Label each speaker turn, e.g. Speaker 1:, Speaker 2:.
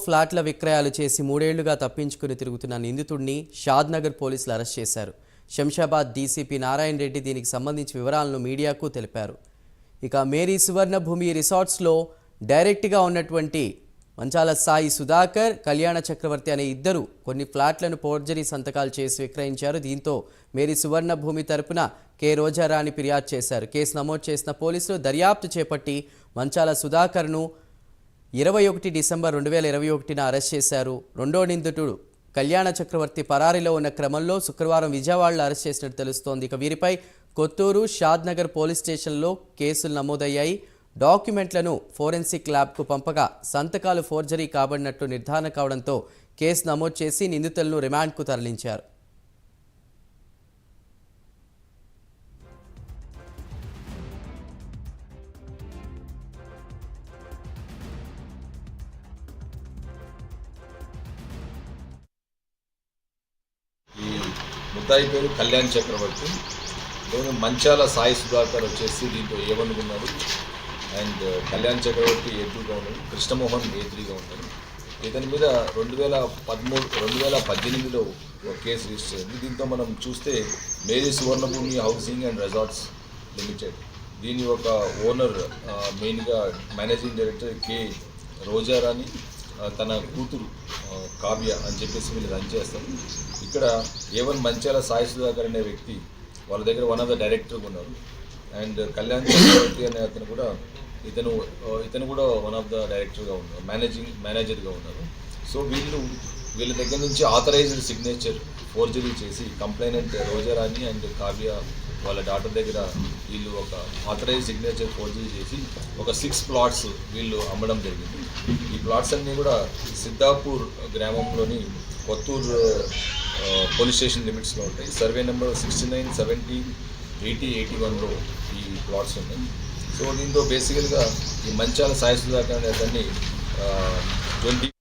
Speaker 1: ఫ్లాట్ల విక్రయాలు చేసి 3 ఏళ్లుగా తప్పించుకుని తిరుగుతున్న నిందితుడిని షాద్నగర్ పోలీసులు అరెస్ట్ చేశారు. శంషాబాద్ డీసీపీ నారాయణ రెడ్డి దీనికి సంబంధించిన వివరాలను మీడియాకు తెలిపారు. ఇక మేరీ సువర్ణ భూమి రిసార్ట్స్లో డైరెక్ట్గా ఉన్నటువంటి మంచాల సాయి సుధాకర్, కళ్యాణ చక్రవర్తి అనే ఇద్దరు కొన్ని ఫ్లాట్లను ఫోర్జరీ సంతకాలు చేసి విక్రయించారు. దీంతో మేరీ సువర్ణ భూమి తరపున కె రోజారాణి ఫిర్యాదు చేశారు. కేసు నమోదు చేసిన పోలీసులు దర్యాప్తు చేపట్టి మంచాల సుధాకర్ను 21 డిసెంబర్ 2021న అరెస్ట్ చేశారు. రెండో నిందితుడు కళ్యాణ చక్రవర్తి పరారీలో ఉన్న క్రమంలో శుక్రవారం విజయవాడలో అరెస్ట్ చేసినట్టు తెలుస్తోంది. ఇక వీరిపై కొత్తూరు, షాద్నగర్ పోలీస్ స్టేషన్లో కేసులు నమోదయ్యాయి. డాక్యుమెంట్లను ఫోరెన్సిక్ ల్యాబ్కు పంపగా సంతకాలు ఫోర్జరీ కాబడినట్లు నిర్ధారణ కావడంతో కేసు నమోదు చేసి నిందితులను రిమాండ్కు తరలించారు.
Speaker 2: ముద్దాయి పేరు కళ్యాణ్ చక్రవర్తి. నేను మంచాల సాయి సుధాకర్ వచ్చేసి దీంతో A1 ఉన్నాడు. అండ్ కళ్యాణ్ చక్రవర్తి A2గా ఉన్నాడు. కృష్ణమోహన్ A3గా ఉన్నాడు. ఇతని మీద 2018లో ఒక కేసు రిజిస్టర్ అయింది. దీంతో మనం చూస్తే Meri Suvarnabhoomi housing and resorts limited దీని ఒక ఓనర్, మెయిన్గా మేనేజింగ్ డైరెక్టర్ కె రోజారాణి, తన కూతురు కావ్య అని చెప్పేసి వీళ్ళు రన్ చేస్తారు. ఇక్కడ A1 మంచాల సాయి సుధాకర్ అనే వ్యక్తి వాళ్ళ దగ్గర వన్ ఆఫ్ ద డైరెక్టర్గా ఉన్నారు. అండ్ కళ్యాణ్ చక్రవర్తి అనే అతను కూడా ఇతను కూడా వన్ ఆఫ్ ద డైరెక్టర్గా ఉన్నారు, మేనేజర్గా ఉన్నారు. సో వీళ్ళ దగ్గర నుంచి ఆథరైజ్డ్ సిగ్నేచర్ ఫోర్జరీ చేసి కంప్లైనెంట్ రోజారాణి అండ్ కావ్య వాళ్ళ డాటర్ దగ్గర వీళ్ళు ఒక ఆథరైజ్ సిగ్నేచర్ ఫోర్జరీ చేసి ఒక 6 ప్లాట్స్ వీళ్ళు అమ్మడం జరిగింది. ఈ ప్లాట్స్ అన్నీ కూడా సిద్ధాపూర్ గ్రామంలోని కొత్తూరు పోలీస్ స్టేషన్ లిమిట్స్లో ఉంటాయి. సర్వే నెంబర్ 69, 70, 80, 81లో ఈ ప్లాట్స్ ఉన్నాయి. సో దీంతో బేసికల్గా ఈ మంచాల సాయి సుధాకర్ అనే అతన్ని 20